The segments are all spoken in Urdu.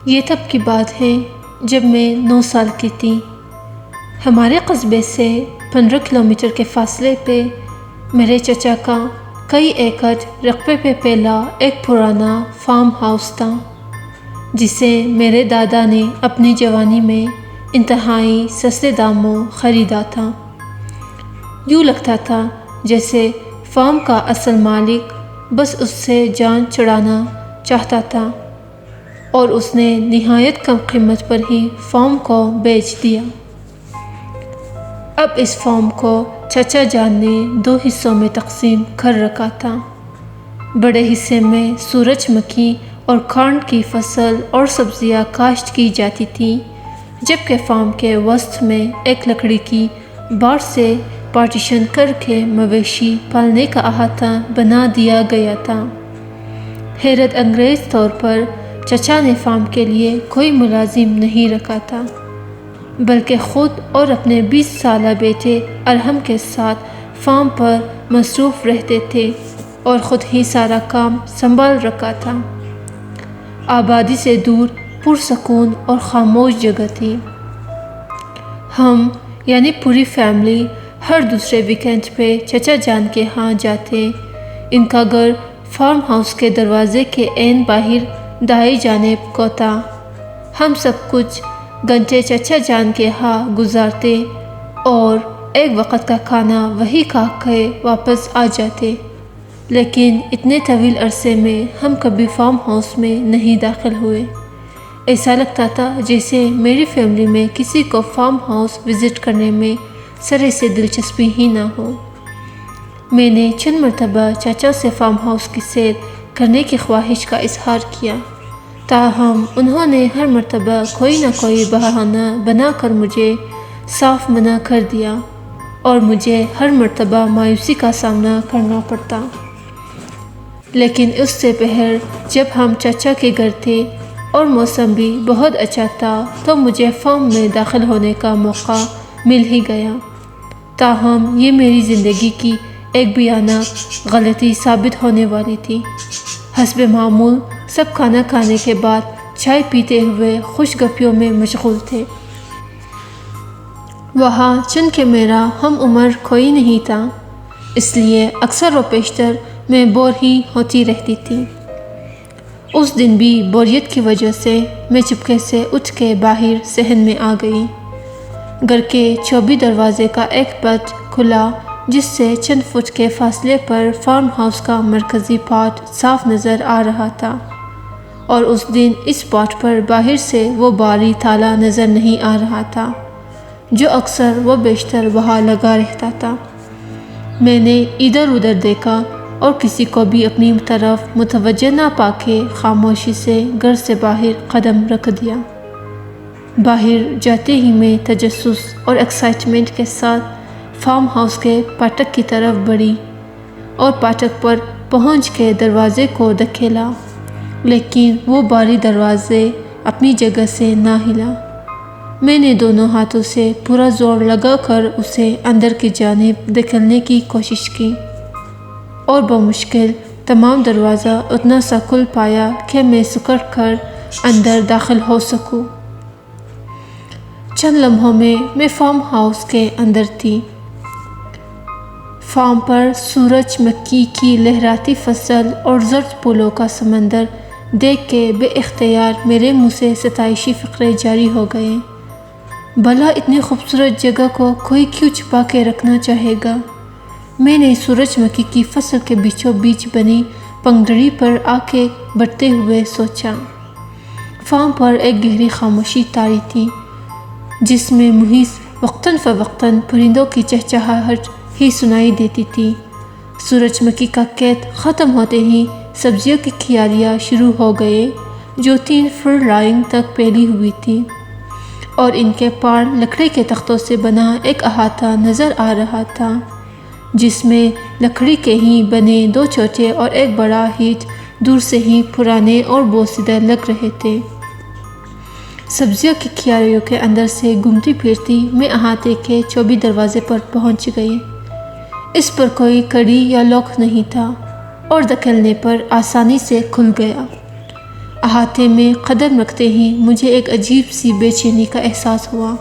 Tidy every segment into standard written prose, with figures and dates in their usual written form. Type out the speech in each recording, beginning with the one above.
یہ تب کی بات ہے جب میں 9 سال کی تھی۔ ہمارے قصبے سے 15 کلومیٹر کے فاصلے پہ میرے چچا کا کئی ایکڑ رقبے پہ پھیلا ایک پرانا فارم ہاؤس تھا، جسے میرے دادا نے اپنی جوانی میں انتہائی سستے داموں خریدا تھا۔ یوں لگتا تھا جیسے فارم کا اصل مالک بس اس سے جان چھڑانا چاہتا تھا، اور اس نے نہایت کم قیمت پر ہی فارم کو بیچ دیا۔ اب اس فارم کو چچا جان نے 2 حصوں میں تقسیم کر رکھا تھا۔ بڑے حصے میں سورج مکھی اور کھانڈ کی فصل اور سبزیاں کاشت کی جاتی تھی، جبکہ فارم کے وسط میں ایک لکڑی کی بار سے پارٹیشن کر کے مویشی پالنے کا احاطہ بنا دیا گیا تھا۔ حیرت انگیز طور پر چچا نے فارم کے لیے کوئی ملازم نہیں رکھا تھا، بلکہ خود اور اپنے 20 سالہ بیٹے ارحم کے ساتھ فارم پر مصروف رہتے تھے اور خود ہی سارا کام سنبھال رکھا تھا۔ آبادی سے دور پرسکون اور خاموش جگہ تھی۔ ہم یعنی پوری فیملی ہر دوسرے ویکینڈ پہ چچا جان کے ہاں جاتے۔ ان کا گھر فارم ہاؤس کے دروازے کے عین باہر دائیں جانب کو تھا۔ ہم سب کچھ گھنٹے چچا جان کے ہاں گزارتے اور ایک وقت کا کھانا وہی کھا کے واپس آ جاتے، لیکن اتنے طویل عرصے میں ہم کبھی فارم ہاؤس میں نہیں داخل ہوئے۔ ایسا لگتا تھا جیسے میری فیملی میں کسی کو فارم ہاؤس وزٹ کرنے میں سرے سے دلچسپی ہی نہ ہو۔ میں نے چند مرتبہ چچا سے فارم ہاؤس کی سیر کرنے کی خواہش کا اظہار کیا، تاہم انہوں نے ہر مرتبہ کوئی نہ کوئی بہانہ بنا کر مجھے صاف منع کر دیا، اور مجھے ہر مرتبہ مایوسی کا سامنا کرنا پڑتا۔ لیکن اس سے پہر جب ہم چچا کے گھر تھے اور موسم بھی بہت اچھا تھا تو مجھے فارم میں داخل ہونے کا موقع مل ہی گیا۔ تاہم یہ میری زندگی کی ایک بھیانک غلطی ثابت ہونے والی تھی۔ حسب معمول سب کھانا کھانے کے بعد چائے پیتے ہوئے خوش گپیوں میں مشغول تھے۔ وہاں چونکہ میرا ہم عمر کوئی نہیں تھا، اس لیے اکثر و بیشتر میں بور ہی ہوتی رہتی تھی۔ اس دن بھی بوریت کی وجہ سے میں چپکے سے اٹھ کے باہر صحن میں آ گئی۔ گھر کے چوبی دروازے کا ایک پٹ کھلا، جس سے چند فٹ کے فاصلے پر فارم ہاؤس کا مرکزی پارٹ صاف نظر آ رہا تھا، اور اس دن اس پارٹ پر باہر سے وہ بھاری تالا نظر نہیں آ رہا تھا جو اکثر و بیشتر وہاں لگا رہتا تھا۔ میں نے ادھر ادھر دیکھا اور کسی کو بھی اپنی طرف متوجہ نہ پا کے خاموشی سے گھر سے باہر قدم رکھ دیا۔ باہر جاتے ہی میں تجسس اور ایکسائٹمنٹ کے ساتھ فارم ہاؤس کے پھاٹک کی طرف بڑھی اور پھاٹک پر پہنچ کے دروازے کو دھکیلا، لیکن وہ بھاری دروازے اپنی جگہ سے نہ ہلا۔ میں نے دونوں ہاتھوں سے پورا زور لگا کر اسے اندر کی جانب دھکیلنے کی کوشش کی، اور بمشکل تمام دروازہ اتنا سا کھل پایا کہ میں سکڑ کر اندر داخل ہو سکوں۔ چند لمحوں میں فارم ہاؤس کے اندر تھی۔ فارم پر سورج مکھی کی لہراتی فصل اور زرد پھولوں کا سمندر دیکھ کے بے اختیار میرے منہ سے ستائشی فقرے جاری ہو گئے۔ بھلا اتنی خوبصورت جگہ کو کوئی کیوں چھپا کے رکھنا چاہے گا؟ میں نے سورج مکھی کی فصل کے بیچوں بیچ بنی پگڈنڈی پر آ کے بڑھتے ہوئے سوچا۔ فارم پر ایک گہری خاموشی طاری تھی، جس میں محض وقتاً فوقتاً پرندوں کی چہچہاہٹ ہی سنائی دیتی تھی۔ سورج مکھی کا قید ختم ہوتے ہی سبزیوں کی کیاریاں شروع ہو گئے، جو 3 فٹ لائن تک پھیلی ہوئی تھی، اور ان کے پار لکڑی کے تختوں سے بنا ایک احاطہ نظر آ رہا تھا، جس میں لکڑی کے ہی بنے 2 چھوٹے اور ایک بڑا ہیٹ دور سے ہی پرانے اور بوسیدہ لگ رہے تھے۔ سبزیوں کی کیاریوں کے اندر سے گھومتی پھرتی میں احاطے کے چوبی دروازے پر پہنچ گئی۔ اس پر کوئی کڑی یا لاک نہیں تھا، اور دھکیلنے پر آسانی سے کھل گیا۔ احاطے میں قدم رکھتے ہی مجھے ایک عجیب سی بے چینی کا احساس ہوا۔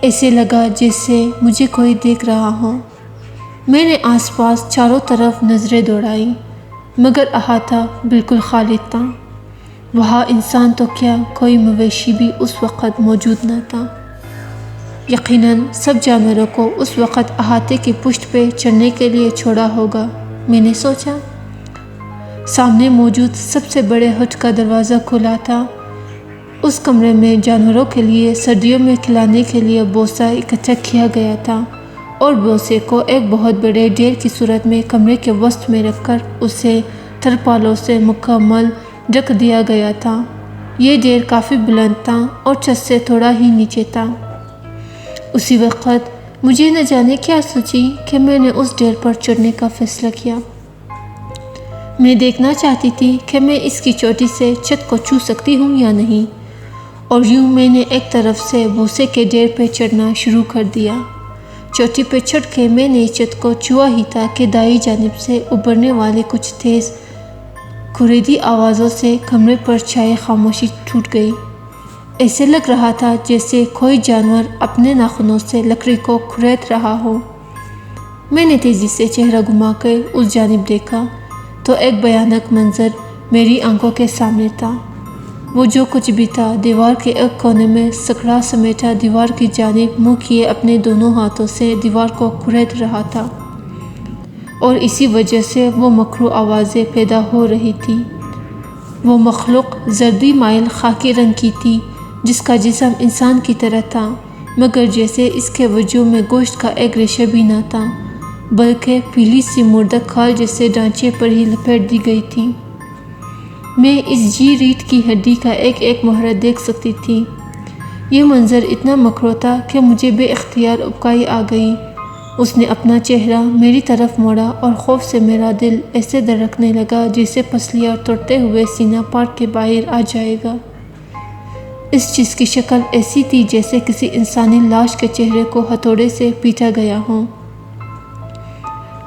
ایسے لگا جیسے مجھے کوئی دیکھ رہا ہو۔ میں نے آس پاس چاروں طرف نظریں دوڑائیں، مگر احاطہ بالکل خالی تھا۔ وہاں انسان تو کیا، کوئی مویشی بھی اس وقت موجود نہ تھا۔ یقیناً سب جانوروں کو اس وقت احاطے کی پشت پہ چڑھنے کے لیے چھوڑا ہوگا، میں نے سوچا۔ سامنے موجود سب سے بڑے ہٹ کا دروازہ کھلا تھا۔ اس کمرے میں جانوروں کے لیے سردیوں میں کھلانے کے لیے بوسہ اکٹھا کیا گیا تھا اور بوسے کو ایک بہت بڑے ڈھیر کی صورت میں کمرے کے وسط میں رکھ کر اسے ترپالوں سے مکمل ڈھک دیا گیا تھا۔ یہ ڈھیر کافی بلند تھا اور چھت سے تھوڑا ہی نیچے تھا۔ اسی وقت مجھے نہ جانے کیا سوچی کہ میں نے اس ڈھیر پر چڑھنے کا فیصلہ کیا۔ میں دیکھنا چاہتی تھی کہ میں اس کی چوٹی سے چھت کو چھو سکتی ہوں یا نہیں، اور یوں میں نے ایک طرف سے بوسے کے ڈھیر پہ چڑھنا شروع کر دیا۔ چوٹی پہ چڑھ کے میں نے چھت کو چھوا ہی تھا کہ دائیں جانب سے ابھرنے والے کچھ تیز کریدی آوازوں سے کمرے پر چھائی خاموشی ٹوٹ گئی۔ ایسے لگ رہا تھا جیسے کوئی جانور اپنے ناخنوں سے لکڑی کو کھرید رہا ہو۔ میں نے تیزی سے چہرہ گھما کر اس جانب دیکھا تو ایک بھیانک منظر میری آنکھوں کے سامنے تھا۔ وہ جو کچھ بھی تھا دیوار کے ایک کونے میں سکڑا سمیٹا دیوار کی جانب منہ کیے اپنے دونوں ہاتھوں سے دیوار کو کھرید رہا تھا، اور اسی وجہ سے وہ مکروہ آوازیں پیدا ہو رہی تھی۔ وہ مخلوق زردی مائل خاکی رنگ کی تھی، جس کا جسم انسان کی طرح تھا، مگر جیسے اس کے وجود میں گوشت کا ایک ریشہ بھی نہ تھا، بلکہ پیلی سی مردہ کھال جیسے ڈھانچے پر ہی لپیٹ دی گئی تھی۔ میں اس جی ریڑھ کی ہڈی کا ایک ایک مہرہ دیکھ سکتی تھی۔ یہ منظر اتنا مکروہ تھا کہ مجھے بے اختیار اکائی آ گئی۔ اس نے اپنا چہرہ میری طرف موڑا اور خوف سے میرا دل ایسے دھڑکنے لگا جیسے پسلیاں توڑتے ہوئے سینہ پاٹ کے باہر آ جائے گا۔ اس چیز کی شکل ایسی تھی جیسے کسی انسانی لاش کے چہرے کو ہتھوڑے سے پیٹا گیا ہو۔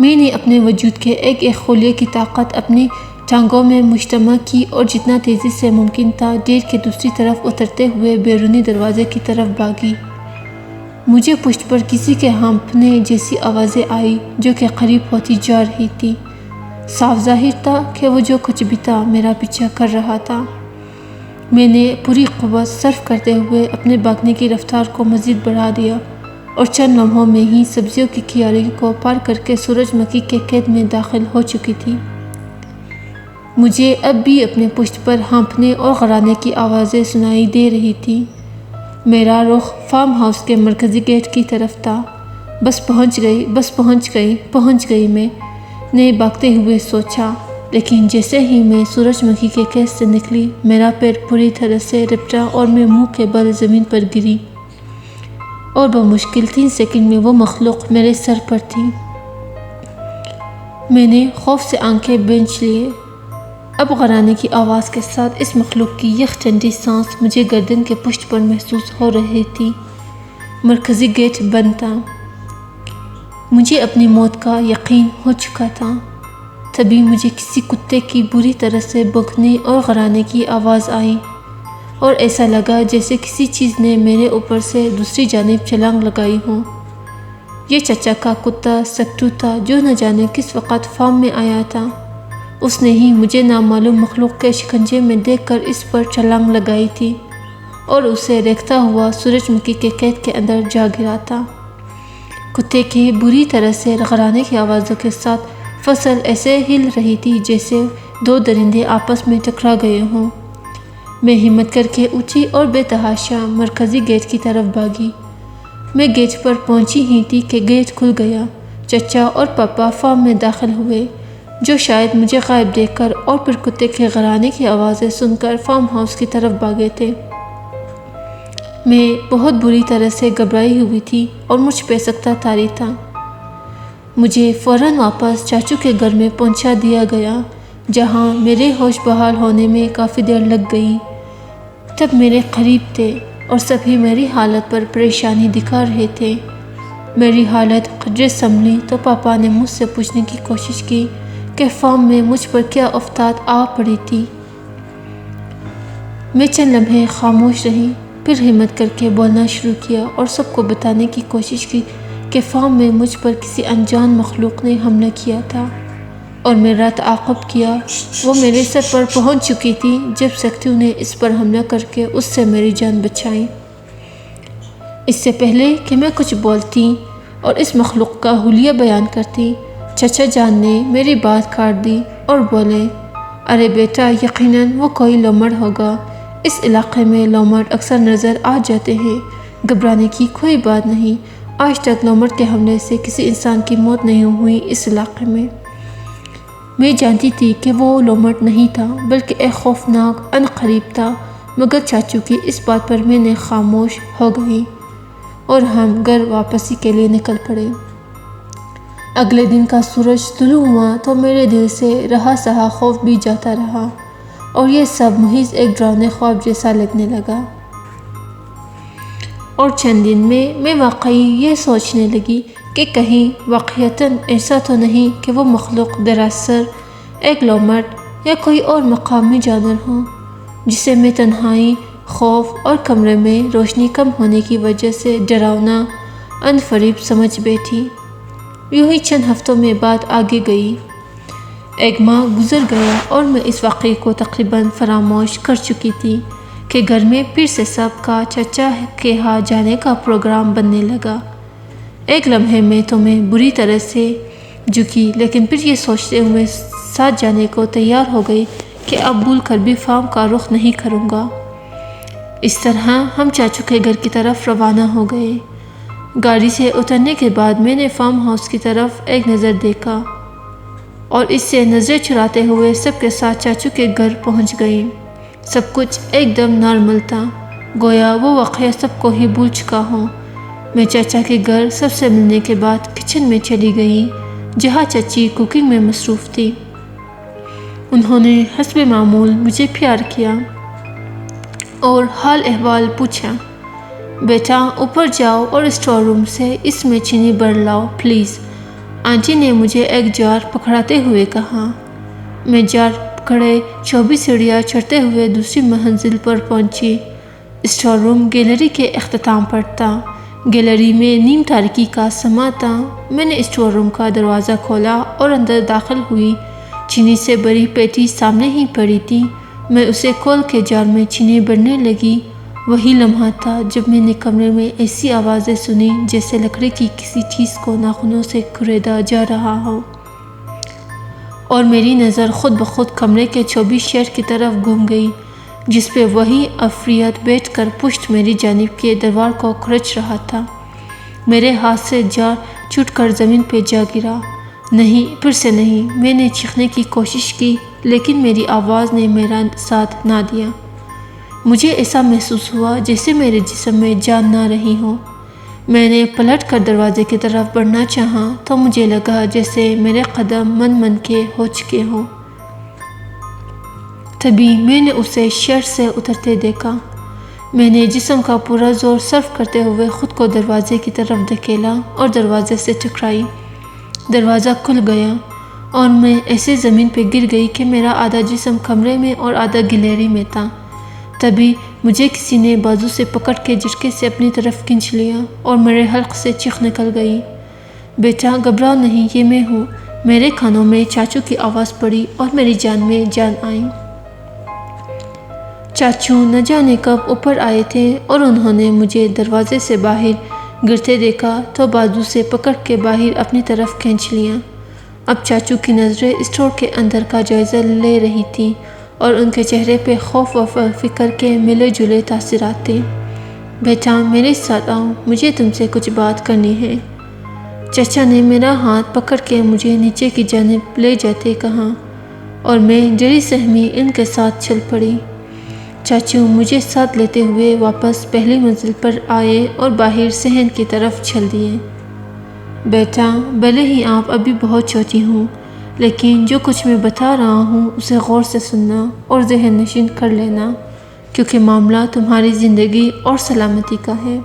میں نے اپنے وجود کے ایک ایک خلیے کی طاقت اپنی ٹانگوں میں مجتمع کی اور جتنا تیزی سے ممکن تھا ڈھیر کی دوسری طرف اترتے ہوئے بیرونی دروازے کی طرف بھاگی۔ مجھے پشت پر کسی کے ہانپنے جیسی آوازیں آئی جو کہ قریب ہوتی جا رہی تھی۔ صاف ظاہر تھا کہ وہ جو کچھ بھی تھا میرا پیچھا کر رہا تھا۔ میں نے پوری قوت صرف کرتے ہوئے اپنے بھاگنے کی رفتار کو مزید بڑھا دیا اور چند لمحوں میں ہی سبزیوں کی کیاری کو پار کر کے سورج مکھی کے قید میں داخل ہو چکی تھی۔ مجھے اب بھی اپنے پشت پر ہانپنے اور غرانے کی آوازیں سنائی دے رہی تھی۔ میرا رخ فارم ہاؤس کے مرکزی گیٹ کی طرف تھا۔ بس پہنچ گئی میں نے بھاگتے ہوئے سوچا، لیکن جیسے ہی میں سورج مکھی کے قید سے نکلی میرا پیر پوری طرح سے رپٹا اور میں منہ کے بل زمین پر گری، اور بمشکل 3 سیکنڈ میں وہ مخلوق میرے سر پر تھی۔ میں نے خوف سے آنکھیں بھینچ لیے۔ اب غرانے کی آواز کے ساتھ اس مخلوق کی یخ ٹھنڈی سانس مجھے گردن کے پشت پر محسوس ہو رہی تھی۔ مرکزی گیٹ بند تھا۔ مجھے اپنی موت کا یقین ہو چکا تھا۔ تبھی مجھے کسی کتے کی بری طرح سے بھونکنے اور غرانے کی آواز آئی، اور ایسا لگا جیسے کسی چیز نے میرے اوپر سے دوسری جانب چھلانگ لگائی ہو۔ یہ چچا کا کتا سکٹو تھا جو نہ جانے کس وقت فارم میں آیا تھا۔ اس نے ہی مجھے نامعلوم مخلوق کے شکنجے میں دیکھ کر اس پر چھلانگ لگائی تھی اور اسے ریختہ ہوا سورج مکھی کے قید کے اندر جا گرا تھا۔ کتے کی بری طرح سے غرانے کی آوازوں کے ساتھ فصل ایسے ہل رہی تھی جیسے 2 درندے آپس میں ٹکرا گئے ہوں۔ میں ہمت کر کے اٹھی اور بے تحاشا مرکزی گیٹ کی طرف بھاگی۔ میں گیٹ پر پہنچی ہی تھی کہ گیٹ کھل گیا۔ چچا اور پاپا فارم میں داخل ہوئے، جو شاید مجھے غائب دیکھ کر اور پھر کتے کے غرانے کی آوازیں سن کر فارم ہاؤس کی طرف بھاگے تھے۔ میں بہت بری طرح سے گھبرائی ہوئی تھی اور مجھ پہ سکتہ طاری تھا۔ مجھے فوراً واپس چاچو کے گھر میں پہنچا دیا گیا، جہاں میرے ہوش بحال ہونے میں کافی دیر لگ گئی۔ تب میرے قریب تھے اور سبھی میری حالت پر پریشانی دکھا رہے تھے۔ میری حالت قدرے سنبھلی تو پاپا نے مجھ سے پوچھنے کی کوشش کی کہ فارم میں مجھ پر کیا آفات آ پڑی تھی۔ میں چند لمحے خاموش رہی، پھر ہمت کر کے بولنا شروع کیا اور سب کو بتانے کی کوشش کی کہ فارم میں مجھ پر کسی انجان مخلوق نے حملہ کیا تھا اور میرا تعاقب کیا۔ وہ میرے سر پر پہنچ چکی تھی جب سکتیوں نے اس پر حملہ کر کے اس سے میری جان بچائی۔ اس سے پہلے کہ میں کچھ بولتی اور اس مخلوق کا حلیہ بیان کرتی، چچا جان نے میری بات کاٹ دی اور بولے، ارے بیٹا، یقیناً وہ کوئی لومڑ ہوگا۔ اس علاقے میں لومڑ اکثر نظر آ جاتے ہیں، گھبرانے کی کوئی بات نہیں۔ آج تک لومڑ کے حملے سے کسی انسان کی موت نہیں ہوئی اس علاقے میں۔ میں جانتی تھی کہ وہ لومڑ نہیں تھا بلکہ ایک خوفناک عنقریب تھا، مگر چاچو کی اس بات پر میں نے خاموش ہو گئی اور ہم گھر واپسی کے لیے نکل پڑے۔ اگلے دن کا سورج طلوع ہوا تو میرے دل سے رہا سہا خوف بھی جاتا رہا اور یہ سب محض ایک ڈراؤنے خواب جیسا لگنے لگا۔ اور چند دن میں واقعی یہ سوچنے لگی کہ کہیں واقعتاً ایسا تو نہیں کہ وہ مخلوق دراصل ایک لومڑ یا کوئی اور مقامی جانور ہو جسے میں تنہائی، خوف اور کمرے میں روشنی کم ہونے کی وجہ سے ڈراؤنا عنفریب سمجھ بیٹھی۔ یوں ہی چند ہفتوں میں بات آگے گئی۔ ایک ماہ گزر گیا اور میں اس واقعے کو تقریباً فراموش کر چکی تھی کہ گھر میں پھر سے سب کا چچا کے ہاں جانے کا پروگرام بننے لگا۔ ایک لمحے میں تو میں بری طرح سے جھکی، لیکن پھر یہ سوچتے ہوئے ساتھ جانے کو تیار ہو گئی کہ اب بھول کر بھی فارم کا رخ نہیں کروں گا۔ اس طرح ہم چاچو کے گھر کی طرف روانہ ہو گئے۔ گاڑی سے اترنے کے بعد میں نے فارم ہاؤس کی طرف ایک نظر دیکھا اور اس سے نظریں چراتے ہوئے سب کے ساتھ چاچو کے گھر پہنچ گئی۔ سب کچھ ایک دم نارمل تھا، گویا وہ واقعہ سب کو ہی بھول چکا ہوں۔ میں چاچا کے گھر سب سے ملنے کے بعد کچن میں چلی گئی جہاں چچی کوکنگ میں مصروف تھی۔ انہوں نے حسب معمول مجھے پیار کیا اور حال احوال پوچھا۔ بیٹا، اوپر جاؤ اور اسٹور روم سے اس میں چینی بھر لاؤ پلیز، آنٹی نے مجھے ایک جار پکڑاتے ہوئے کہا۔ میں جار پکڑے 24 سیڑھیاں چڑھتے ہوئے دوسری منزل پر پہنچی۔ اسٹور روم گیلری کے اختتام پر تھا۔ گیلری میں نیم تاریکی کا سما تھا۔ میں نے اسٹور روم کا دروازہ کھولا اور اندر داخل ہوئی۔ چینی سے بھری پیٹی سامنے ہی پڑی تھی۔ میں اسے کھول کے جار میں چینی بھرنے لگی۔ وہی لمحہ تھا جب میں نے کمرے میں ایسی آوازیں سنی جیسے لکڑی کی کسی چیز کو ناخنوں سے کریدا جا رہا ہو، اور میری نظر خود بخود کمرے کے 24 شیڈ کی طرف گھوم گئی جس پہ وہی عفریت بیٹھ کر پشت میری جانب کے دیوار کو کھرچ رہا تھا۔ میرے ہاتھ سے جار چھوٹ کر زمین پہ جا گرا۔ نہیں، پھر سے نہیں۔ میں نے چیخنے کی کوشش کی لیکن میری آواز نے میرا ساتھ نہ دیا۔ مجھے ایسا محسوس ہوا جیسے میرے جسم میں جان نہ رہی ہو۔ میں نے پلٹ کر دروازے کی طرف بڑھنا چاہا تو مجھے لگا جیسے میرے قدم من کے ہو چکے ہوں۔ تبھی میں نے اسے شیڈ سے اترتے دیکھا۔ میں نے جسم کا پورا زور صرف کرتے ہوئے خود کو دروازے کی طرف دھکیلا اور دروازے سے ٹکرائی۔ دروازہ کھل گیا اور میں ایسے زمین پہ گر گئی کہ میرا آدھا جسم کمرے میں اور آدھا گیلری میں تھا۔ تبھی مجھے کسی نے بازو سے پکڑ کے جھٹکے سے اپنی طرف کھینچ لیا اور میرے حلق سے چیخ نکل گئی۔ بیٹا، گھبراؤ نہیں، یہ میں ہوں۔ میرے کانوں میں چاچو کی آواز پڑی اور میری جان میں جان آئی۔ چاچو نہ جانے کب اوپر آئے تھے اور انہوں نے مجھے دروازے سے باہر گرتے دیکھا تو بازو سے پکڑ کے باہر اپنی طرف کھینچ لیا۔ اب چاچو کی نظریں اسٹور کے اندر کا جائزہ لے رہی تھیں اور ان کے چہرے پہ خوف و فکر کے ملے جلے تاثرات تھے۔ بیٹا، میرے ساتھ آؤ، مجھے تم سے کچھ بات کرنی ہے۔ چچا نے میرا ہاتھ پکڑ کے مجھے نیچے کی جانب لے جاتے کہا اور میں جڑی سہمی ان کے ساتھ چل پڑی۔ چاچو مجھے ساتھ لیتے ہوئے واپس پہلی منزل پر آئے اور باہر صحن کی طرف چل دیے۔ بیٹا، بھلے ہی آپ ابھی بہت چھوٹی ہوں، لیکن جو کچھ میں بتا رہا ہوں اسے غور سے سننا اور ذہن نشین کر لینا، کیونکہ معاملہ تمہاری زندگی اور سلامتی کا ہے۔